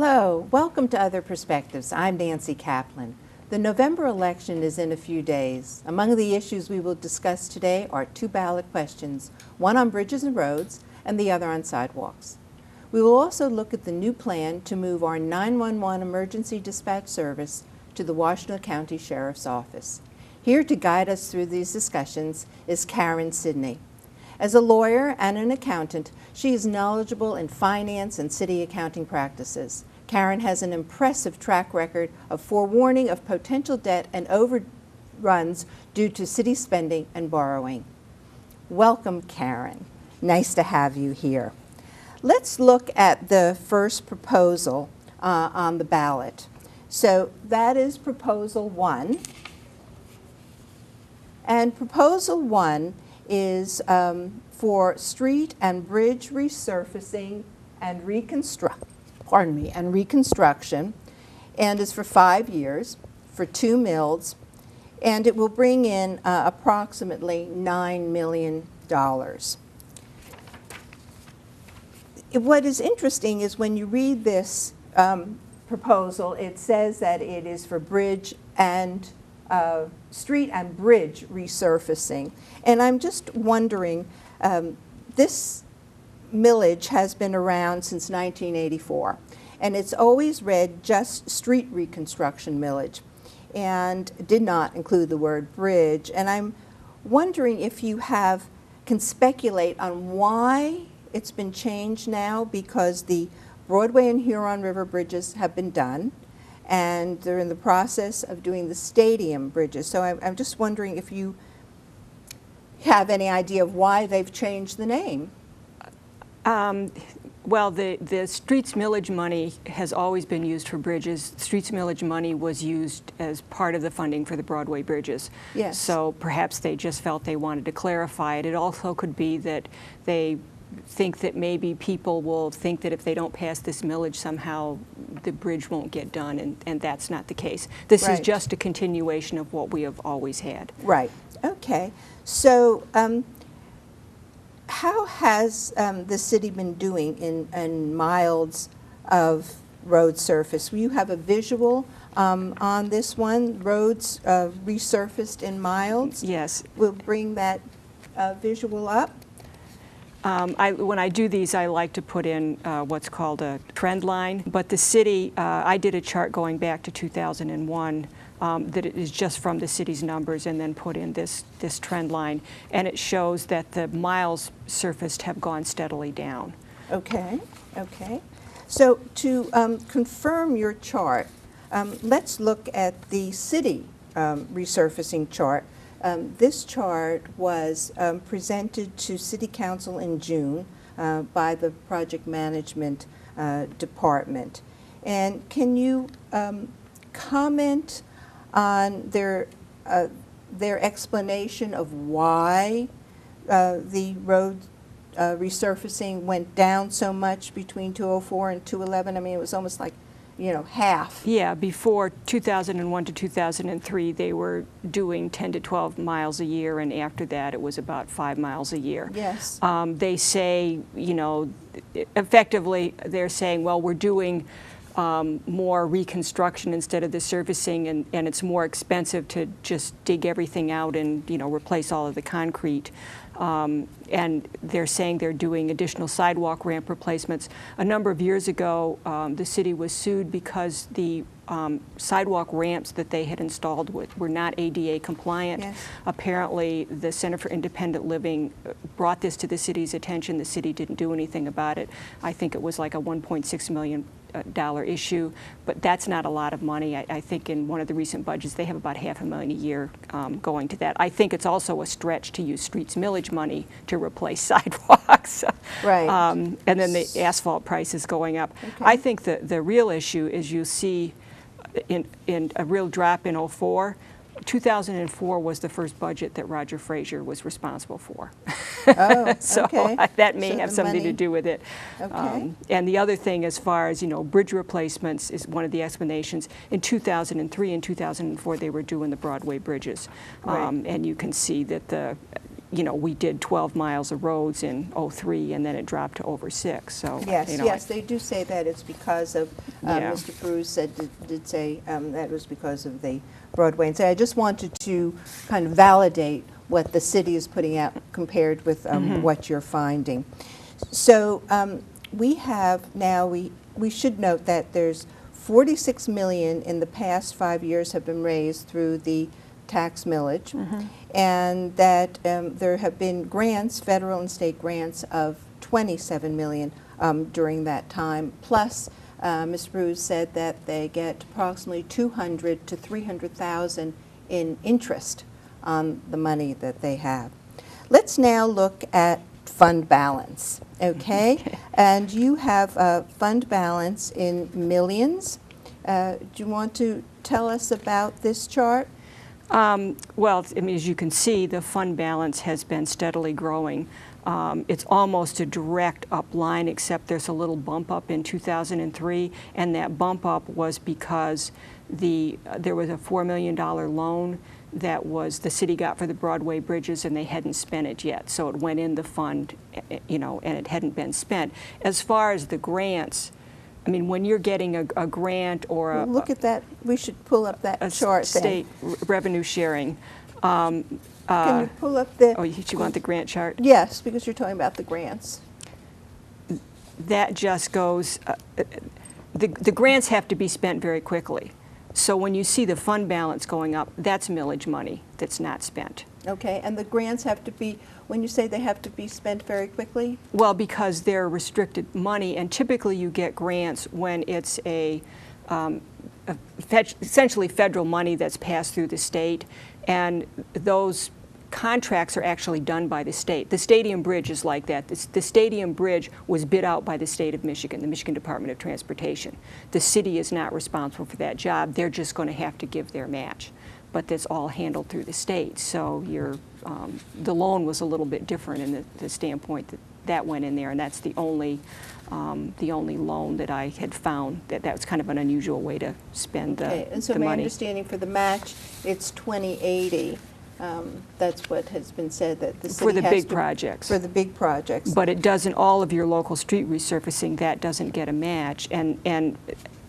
Hello, welcome to Other Perspectives. I'm Nancy Kaplan. The November election is in a few days. Among the issues we will discuss today are two ballot questions, one on bridges and roads and the other on sidewalks. We will also look at the new plan to move our 911 emergency dispatch service to the Washtenaw County Sheriff's Office. Here to guide us through these discussions is Karen Sidney. As a lawyer and an accountant, she is knowledgeable in finance and city accounting practices. Karen has an impressive track record of forewarning of potential debt and overruns due to city spending and borrowing. Welcome, Karen. Nice to have you here. Let's look at the first proposal on the ballot. So that is Proposal 1. And Proposal 1 is for street and bridge resurfacing and reconstruction, and is for 5 years, for 2 mills, and it will bring in approximately $9 million. What is interesting is when you read this proposal, it says that it is for bridge and street and bridge resurfacing. And I'm just wondering, this millage has been around since 1984, and it's always read just street reconstruction millage and did not include the word bridge. And I'm wondering if you can speculate on why it's been changed now, because the Broadway and Huron River bridges have been done, and they're in the process of doing the stadium bridges. So I'm just wondering if you have any idea of why they've changed the name. Well, the streets millage money has always been used for bridges. Streets millage money was used as part of the funding for the Broadway bridges. Yes. So perhaps they just felt they wanted to clarify it. It also could be that they think that maybe people will think that if they don't pass this millage, somehow the bridge won't get done, and that's not the case. This is just a continuation of what we have always had. Right. Okay. So how has the city been doing in miles of road surface? You have a visual on this one, roads resurfaced in miles. Yes. We'll bring that visual up. When I do these, I like to put in what's called a trend line. But the city, I did a chart going back to 2001 that it is just from the city's numbers, and then put in this trend line. And it shows that the miles surfaced have gone steadily down. Okay, okay. So to confirm your chart, let's look at the city resurfacing chart. This chart was presented to City Council in June by the Project Management Department. And can you comment on their explanation of why the road resurfacing went down so much between 2004 and 2011? I mean, it was almost like, half. Yeah, before 2001 to 2003, they were doing 10 to 12 miles a year, and after that, it was about 5 miles a year. Yes. They say, effectively, they're saying, well, we're doing more reconstruction instead of the surfacing, and it's more expensive to just dig everything out and, replace all of the concrete. And they're saying they're doing additional sidewalk ramp replacements. A number of years ago, the city was sued because the sidewalk ramps that they had installed were not ADA compliant. Yes. Apparently, the Center for Independent Living brought this to the city's attention. The city didn't do anything about it. I think it was like a $1.6 million issue, but that's not a lot of money. I think in one of the recent budgets they have about $500,000 a year going to that. I think it's also a stretch to use streets millage money to replace sidewalks. Right. And then the asphalt price is going up. Okay. I think the real issue is you see in a real drop in 2004. 2004 was the first budget that Roger Frazier was responsible for. Oh, so okay. That may So have the something money. to do with it. Okay. And the other thing, as far as bridge replacements, is one of the explanations. In 2003 and 2004, they were doing the Broadway bridges, Right. and you can see that you know, we did 12 miles of roads in '03, and then it dropped to over 6. So Yes, you know, yes, they do say that it's because of, Yeah. Mr. Peruze did say that was because of the Broadway. And so I just wanted to kind of validate what the city is putting out compared with what you're finding. So we have now, we should note that there's 46 million in the past 5 years have been raised through the tax millage, and that there have been grants, federal and state grants of 27 million during that time. Plus, Ms. Peruze said that they get approximately 200 to 300,000 in interest on the money that they have. Let's now look at fund balance, okay? And you have a fund balance in millions. Do you want to tell us about this chart? Well, I mean, as you can see, the fund balance has been steadily growing. It's almost a direct up line, except there's a little bump up in 2003, and that bump up was because there was a $4 million loan that the city got for the Broadway bridges, and they hadn't spent it yet, so it went in the fund, you know, and it hadn't been spent. As far as the grants, I mean, when you're getting a grant or a... Look at that. We should pull up that chart then. State revenue sharing. Can you pull up the... Oh, you want the grant chart? Yes, because you're talking about the grants. That just goes... the grants have to be spent very quickly. So when you see the fund balance going up, that's millage money that's not spent. Okay, and the grants have to be, when you say they have to be spent very quickly? Well, because they're restricted money, and typically you get grants when it's essentially federal money that's passed through the state, and those contracts are actually done by the state. The stadium bridge is like that. The stadium bridge was bid out by the state of Michigan, the Michigan Department of Transportation. The city is not responsible for that job. They're just going to have to give their match. But that's all handled through the state. So the loan was a little bit different in the standpoint that went in there, and that's the only loan that I had found that was kind of an unusual way to spend the money. And so my understanding for the match, it's 2080. That's what has been said, that the city for the has big to, projects. For the big projects. But it doesn't, all of your local street resurfacing, that doesn't get a match. And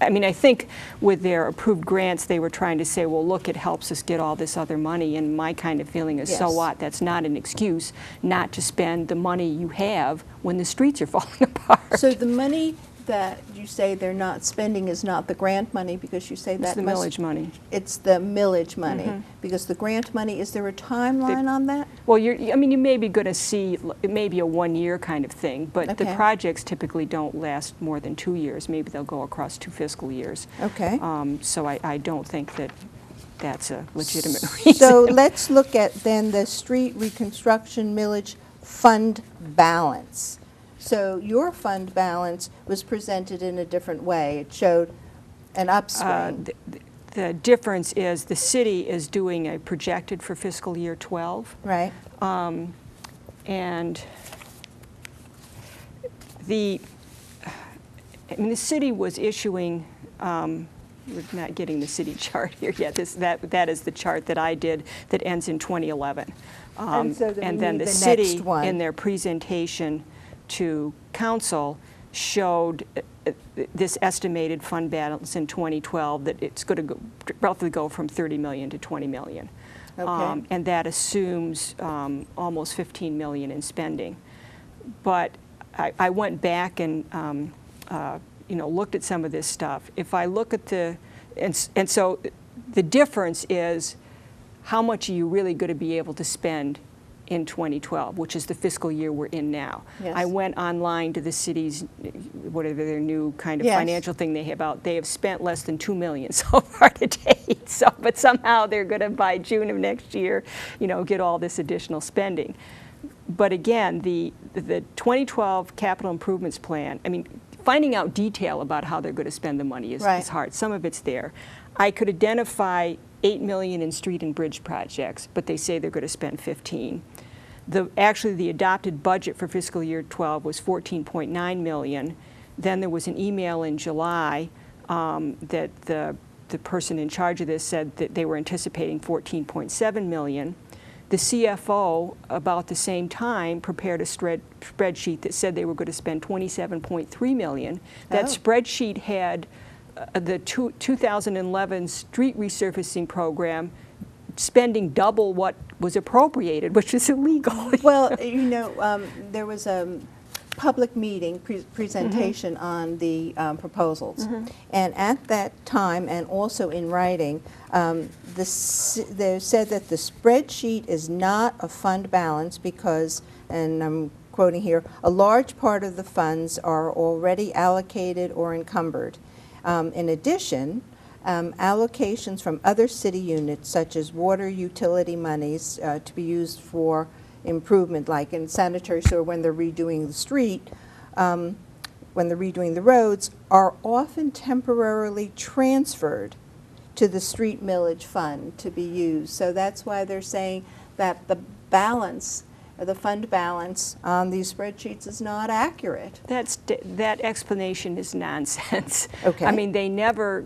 I mean, I think with their approved grants, they were trying to say, well, look, it helps us get all this other money. And my kind of feeling is, so what? That's not an excuse not to spend the money you have when the streets are falling apart. So the money that you say they're not spending is not the grant money, because you say that it's the millage money. It's the millage money, because the grant money, is there a timeline on that? Well, I mean, you may be going to see maybe a 1-year kind of thing, but the projects typically don't last more than 2 years. Maybe they'll go across 2 fiscal years. Okay. So I don't think that that's a legitimate reason. So let's look at then the street reconstruction millage fund balance. So your fund balance was presented in a different way. It showed an upswing. The difference is the city is doing a projected for fiscal year 12. Right. And the city was issuing, we're not getting the city chart here yet. That is the chart that I did that ends in 2011. And then the city, in their presentation to council, showed this estimated fund balance in 2012 that it's going to roughly go from 30 million to 20 million. Okay. And that assumes almost 15 million in spending. But I went back and looked at some of this stuff. If I look at and so the difference is how much are you really going to be able to spend in 2012, which is the fiscal year we're in now. Yes. I went online to the city's, whatever their new kind of financial thing they have out. They have spent less than 2 million so far to date. So, but somehow they're going to, by June of next year, get all this additional spending. But again, the 2012 capital improvements plan, I mean, finding out detail about how they're going to spend the money is hard. Some of it's there. I could identify 8 million in street and bridge projects, but they say they're going to spend 15. Actually, the adopted budget for fiscal year 12 was 14.9 million. Then there was an email in July that the person in charge of this said that they were anticipating 14.7 million. The CFO, about the same time, prepared a spreadsheet that said they were going to spend $27.3 million. That spreadsheet had the 2011 street resurfacing program spending double what was appropriated, which is illegal. Well, you know, there was a public meeting presentation on the proposals, and at that time, and also in writing, they said that the spreadsheet is not a fund balance because, and I'm quoting here, a large part of the funds are already allocated or encumbered. In addition, allocations from other city units, such as water utility monies to be used for improvement, like in sanitary sewer when they're redoing the street, when they're redoing the roads, are often temporarily transferred to the street millage fund to be used. So that's why they're saying that the balance, the fund balance on these spreadsheets is not accurate. That explanation is nonsense. Okay. I mean, they never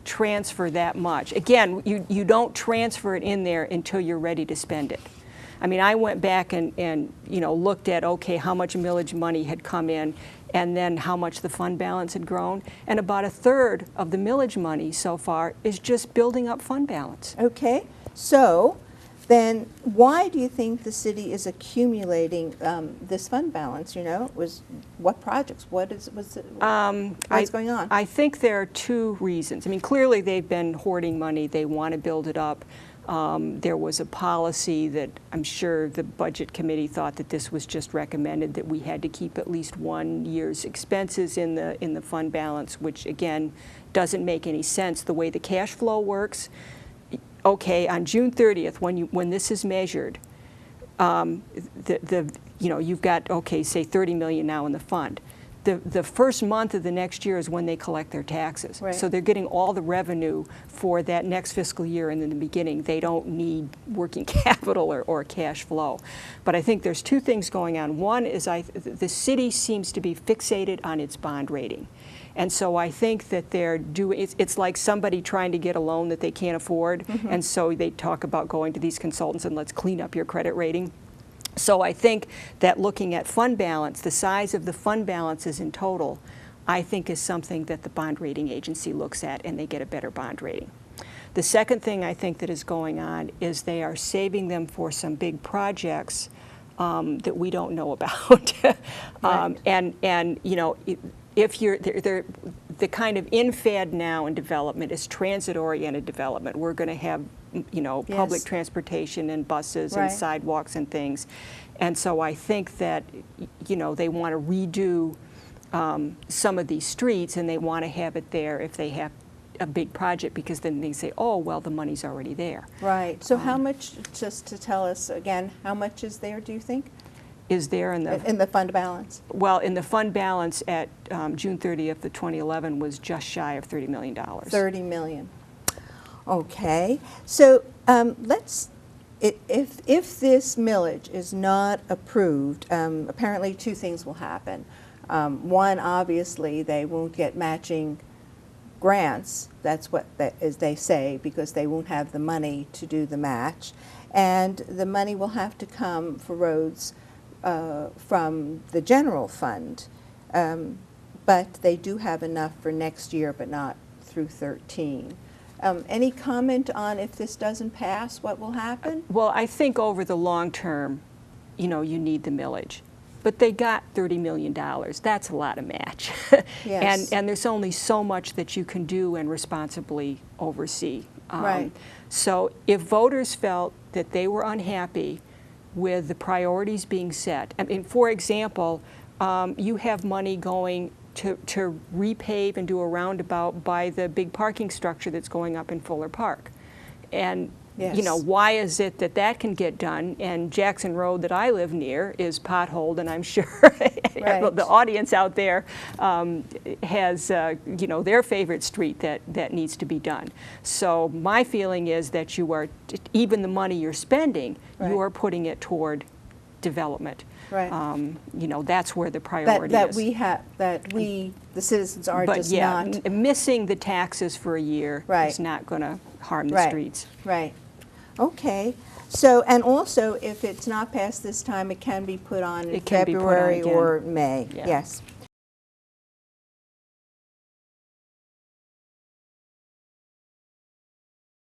transfer that much. Again, you don't transfer it in there until you're ready to spend it. I mean, I went back and you know, looked at, okay, how much millage money had come in and then how much the fund balance had grown, and about a third of the millage money so far is just building up fund balance. Okay, so then why do you think the city is accumulating this fund balance? You know, what projects? What's going on? I think there are two reasons. I mean, clearly they've been hoarding money. They want to build it up. There was a policy that I'm sure the budget committee thought that this was just recommended, that we had to keep at least 1 year's expenses in the fund balance, which again doesn't make any sense the way the cash flow works. Okay, on June 30th, when this is measured, you know, you've got, okay, say 30 million now in the fund. The first month of the next year is when they collect their taxes. Right. So they're getting all the revenue for that next fiscal year, and in the beginning they don't need working capital or cash flow. But I think there's two things going on. One is the city seems to be fixated on its bond rating. And so I think that they're doing, it's like somebody trying to get a loan that they can't afford, and so they talk about going to these consultants and let's clean up your credit rating. So I think that looking at fund balance, the size of the fund balances in total, I think is something that the bond rating agency looks at and they get a better bond rating. The second thing I think that is going on is they are saving them for some big projects that we don't know about. Right. And you know, if you're the kind of infad now in development is transit-oriented development. We're going to have, you know, public transportation and buses and sidewalks and things, and so I think that, you know, they want to redo some of these streets, and they want to have it there if they have a big project, because then they say, oh, well, the money's already there. Right. So how much, just to tell us again, how much is there, do you think? Is there in the fund balance? Well, in the fund balance at June 30th of 2011 was just shy of $30 million. 30 million. Okay. So if this millage is not approved, apparently two things will happen. One, obviously, they won't get matching grants. That's what they say, because they won't have the money to do the match. And the money will have to come for roads from the general fund, but they do have enough for next year, but not through 13. Any comment on if this doesn't pass, what will happen? Well, I think over the long term, you know, you need the millage. But they got $30 million. That's a lot of match. Yes. And there's only so much that you can do and responsibly oversee. Right. So if voters felt that they were unhappy with the priorities being set. I mean, for example, you have money going to repave and do a roundabout by the big parking structure that's going up in Fuller Park. And you know, why is it that that can get done and Jackson Road that I live near is potholed, and I'm sure the audience out there has you know, their favorite street that needs to be done. So my feeling is that you are, even the money you're spending, you are putting it toward development. Right. You know, that's where the priority is. That we, the citizens, are but just yeah, not. Missing the taxes for a year is not going to harm the streets. Right. Okay. So, and also, if it's not passed this time, it can be put on in It can be put on February again. or May. Yeah. Yes.